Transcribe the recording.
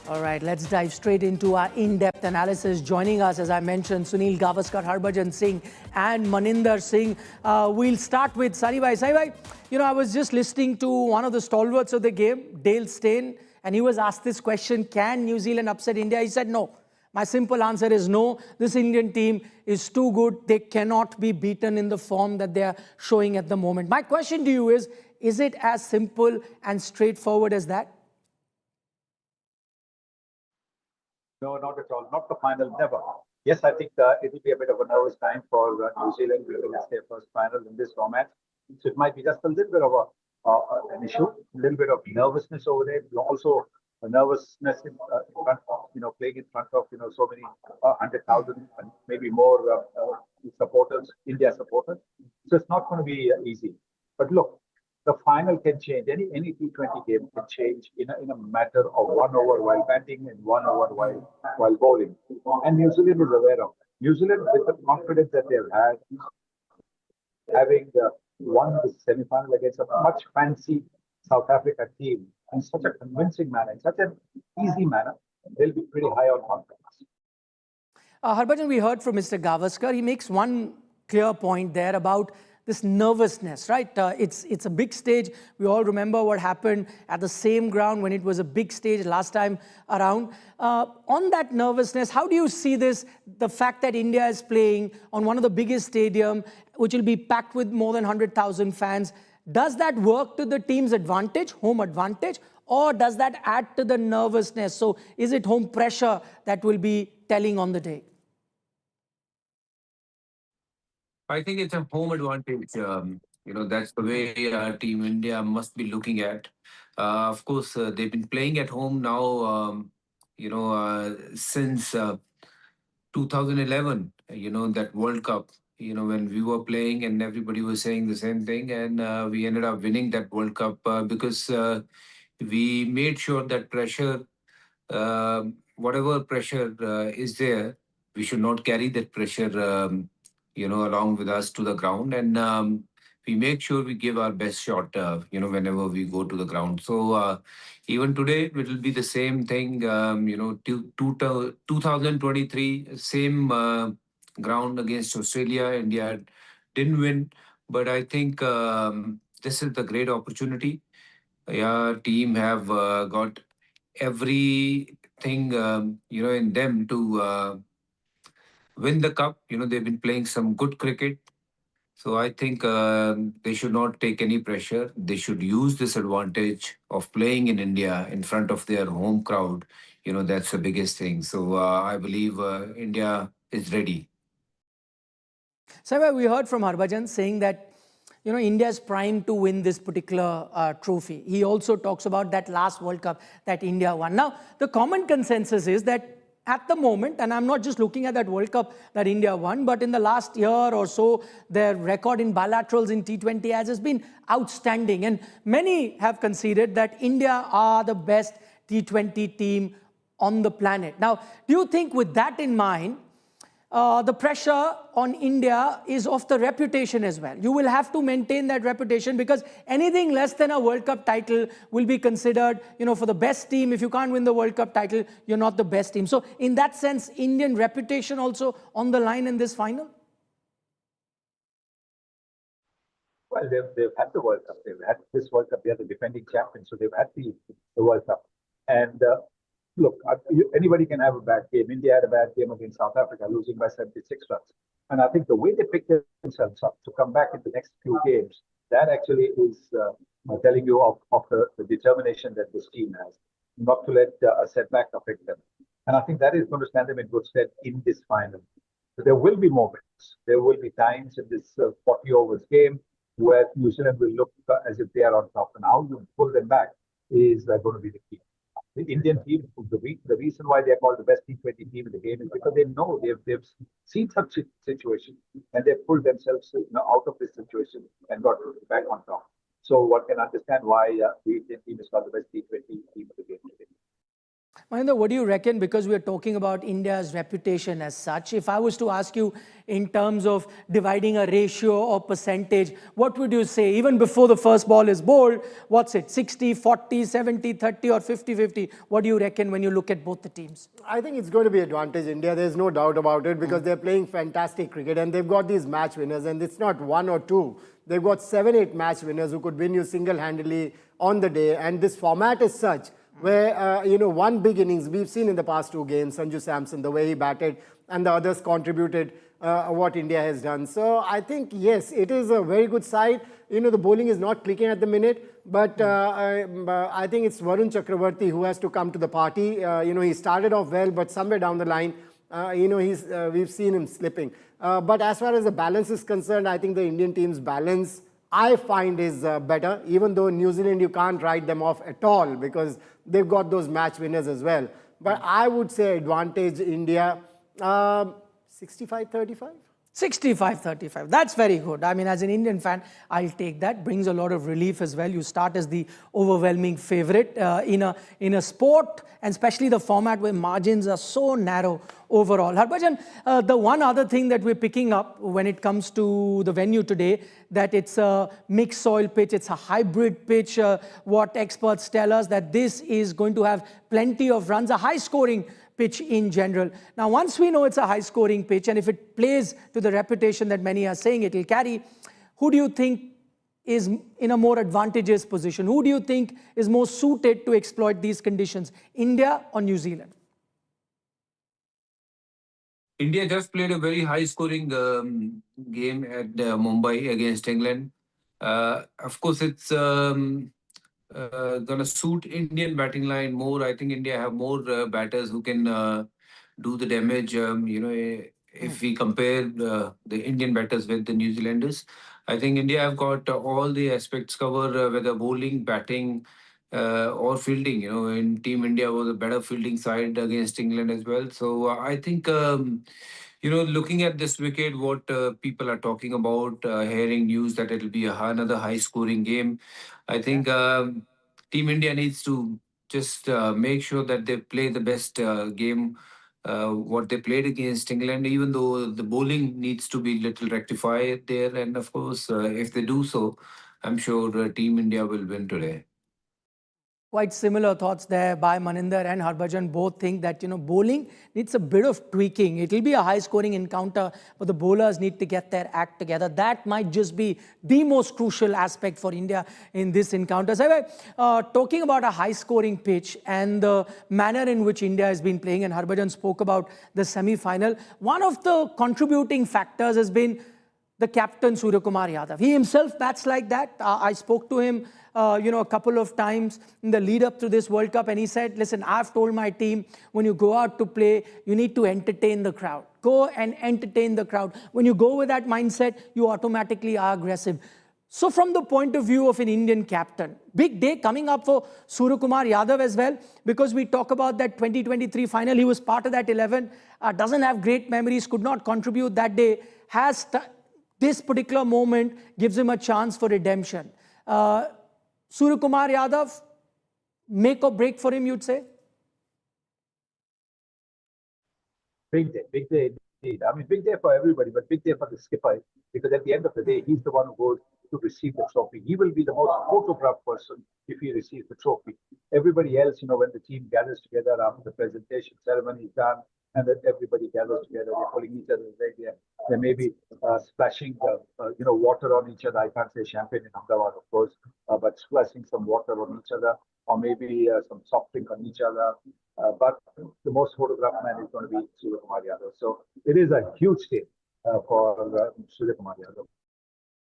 All right, let's dive straight into our in-depth analysis. Joining us, as I mentioned, Sunil Gavaskar, Harbhajan Singh and Maninder Singh. We'll start with Sunny Bhai. Sunny Bhai, I was just listening to one of the stalwarts of the game, Dale Steyn, and he was asked this question, can New Zealand upset India? He said no. My simple answer is no. This Indian team is too good. They cannot be beaten in the form that they are showing at the moment. My question to you is it as simple and straightforward as that? No, not at all. Not the final, never. Yes, I think it will be a bit of a nervous time for New Zealand because it's their first final in this format. So it might be just a little bit of an issue, a little bit of nervousness over there. Also, a nervousness in front of, playing in front of, so many 100,000 and maybe more supporters, India supporters. So it's not going to be easy. But look, the final can change. Any T20 game can change in a matter of 1 over while batting and 1 over while bowling. And New Zealand is aware of that. New Zealand, with the confidence that they've had, having won the semi-final against a much fancy South Africa team in such a convincing manner, in such an easy manner, they'll be pretty high on confidence. Harbhajan, we heard from Mr. Gavaskar. He makes one clear point there about this nervousness, right? It's a big stage. We all remember what happened at the same ground when it was a big stage last time around. On that nervousness, how do you see this, the fact that India is playing on one of the biggest stadiums, which will be packed with more than 100,000 fans? Does that work to the team's advantage, home advantage, or does that add to the nervousness? So is it home pressure that will be telling on the day? I think it's a home advantage. That's the way Team India must be looking at. Of course, they've been playing at home now, since 2011, that World Cup, when we were playing and everybody was saying the same thing. And we ended up winning that World Cup because we made sure that pressure, whatever pressure is there, we should not carry that pressure, along with us to the ground. And we make sure we give our best shot, whenever we go to the ground. So even today, it will be the same thing, 2023, same ground against Australia. India didn't win, but I think this is the great opportunity. Yeah, team have got everything, in them to win the cup. They've been playing some good cricket. So I think they should not take any pressure. They should use this advantage of playing in India in front of their home crowd. That's the biggest thing. So I believe India is ready. So we heard from Harbhajan saying that India is primed to win this particular trophy. He also talks about that last World Cup that India won. Now, the common consensus is that at the moment, and I'm not just looking at that World Cup that India won, but in the last year or so, their record in bilaterals in T20 has been outstanding. And many have conceded that India are the best T20 team on the planet. Now, do you think with that in mind, the pressure on India is of the reputation as well? You will have to maintain that reputation because anything less than a World Cup title will be considered, for the best team. If you can't win the World Cup title, you're not the best team. So in that sense, Indian reputation also on the line in this final? Well, they've had the World Cup. They've had this World Cup. They are the defending champions, so they've had the World Cup. And look, anybody can have a bad game. India had a bad game against South Africa, losing by 76 runs. And I think the way they picked themselves up to come back in the next few games, that actually is telling you of the determination that this team has, not to let a setback affect them. And I think that is going to stand them in good stead in this final. So there will be moments. There will be times in this 40 overs game where New Zealand will look as if they are on top. And how you pull them back is going to be the key. The Indian team, the reason why they are called the best T20 team in the game is because they know they've seen such situations and they've pulled themselves out of this situation and got back on top. So one can understand why the Indian team is called the best T20 team of the game today. Maninder, what do you reckon? Because we are talking about India's reputation as such. If I was to ask you in terms of dividing a ratio or percentage, what would you say? Even before the first ball is bowled, what's it? 60, 40, 70, 30 or 50-50? What do you reckon when you look at both the teams? I think it's going to be advantage India. There's no doubt about it because they're playing fantastic cricket and they've got these match winners, and it's not one or two. They've got 7, 8 match winners who could win you single-handedly on the day. And this format is such where, one big innings, we've seen in the past 2 games, Sanju Samson, the way he batted, and the others contributed what India has done. So I think, yes, it is a very good side. The bowling is not clicking at the minute, but I think it's Varun Chakravarti who has to come to the party. He started off well, but somewhere down the line, we've seen him slipping. But as far as the balance is concerned, I think the Indian team's balance, I find, is better, even though New Zealand, you can't write them off at all because they've got those match winners as well. But I would say advantage India, 65-35? 65-35. That's very good. I mean, as an Indian fan, I'll take that. Brings a lot of relief as well. You start as the overwhelming favourite in a sport, and especially the format where margins are so narrow overall. Harbhajan, the one other thing that we're picking up when it comes to the venue today, that it's a mixed soil pitch, it's a hybrid pitch. What experts tell us that this is going to have plenty of runs, a high-scoring pitch in general. Now, once we know it's a high-scoring pitch, and if it plays to the reputation that many are saying it will carry, who do you think is in a more advantageous position? Who do you think is more suited to exploit these conditions, India or New Zealand? India just played a very high-scoring game at Mumbai against England. Of course, it's going to suit Indian batting line more. I think India have more batters who can do the damage. If we compare the Indian batters with the New Zealanders, I think India have got all the aspects covered, whether bowling, batting, or fielding. In Team India was a better fielding side against England as well. So I think, looking at this wicket, what people are talking about, hearing news that it'll be another high-scoring game, I think Team India needs to just make sure that they play the best game what they played against England, even though the bowling needs to be little rectified there. And of course, if they do so, I'm sure Team India will win today. Quite similar thoughts there by Maninder and Harbhajan. Both think that, bowling needs a bit of tweaking. It will be a high-scoring encounter, but the bowlers need to get their act together. That might just be the most crucial aspect for India in this encounter. So, talking about a high-scoring pitch and the manner in which India has been playing, and Harbhajan spoke about the semi-final, one of the contributing factors has been the captain, Suryakumar Yadav. He himself bats like that. I spoke to him a couple of times in the lead up to this World Cup, and he said, listen, I've told my team, when you go out to play, you need to entertain the crowd. Go and entertain the crowd. When you go with that mindset, you automatically are aggressive. So from the point of view of an Indian captain, big day coming up for Suryakumar Yadav as well, because we talk about that 2023 final. He was part of that 11, doesn't have great memories, could not contribute that day, this particular moment gives him a chance for redemption. Suryakumar Yadav, make or break for him, you'd say? Big day indeed. I mean, big day for everybody, but big day for the skipper, because at the end of the day, he's the one who goes to receive the trophy. He will be the most photographed person if he receives the trophy. Everybody else, when the team gathers together after the presentation ceremony is done, and then everybody gathers together, they're pulling each other's leg. They may be splashing, water on each other. I can't say champagne in Ahmedabad, of course, but splashing some water on each other, or maybe some soft drink on each other. But the most photographed man is going to be Suryakumar Yadav. So it is a huge day for Suryakumar Yadav.